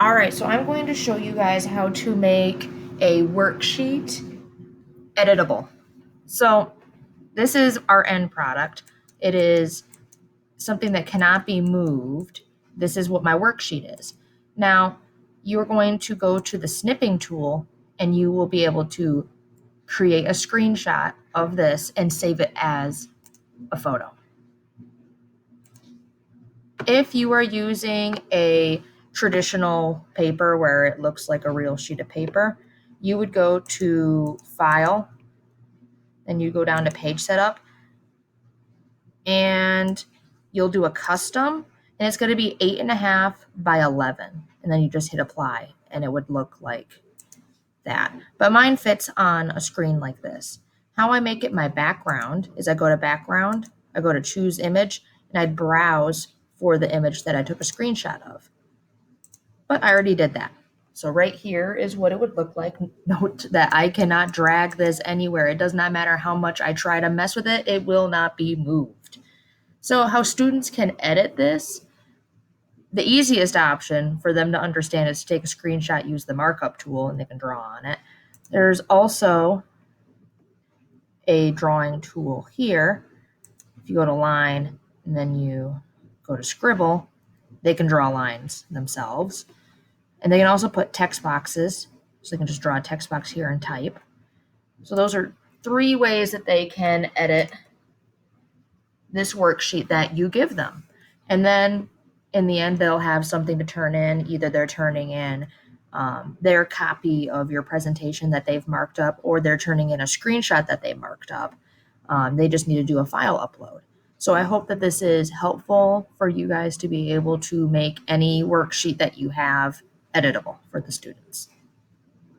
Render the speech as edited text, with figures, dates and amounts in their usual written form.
All right, so I'm going to show you guys how to make a worksheet editable. So this is our end product. It is something that cannot be moved. This is what my worksheet is. Now, you're going to go to the snipping tool and you will be able to create a screenshot of this and save it as a photo. If you are using a traditional paper where it looks like a real sheet of paper, you would go to File, and you go down to Page Setup, and you'll do a custom, and it's going to be 8.5 by 11, and then you just hit Apply, and it would look like that. But mine fits on a screen like this. How I make it my background is I go to Background, I go to Choose Image, and I browse for the image that I took a screenshot of. But I already did that. So right here is what it would look like. Note that I cannot drag this anywhere. It does not matter how much I try to mess with it, it will not be moved. So how students can edit this, the easiest option for them to understand is to take a screenshot, use the markup tool, and they can draw on it. There's also a drawing tool here. If you go to line and then you go to scribble, they can draw lines themselves. And they can also put text boxes, so they can just draw a text box here and type. So those are 3 ways that they can edit this worksheet that you give them. And then in the end, they'll have something to turn in. Either they're turning in their copy of your presentation that they've marked up, or they're turning in a screenshot that they marked up. They just need to do a file upload. So I hope that this is helpful for you guys to be able to make any worksheet that you have editable for the students.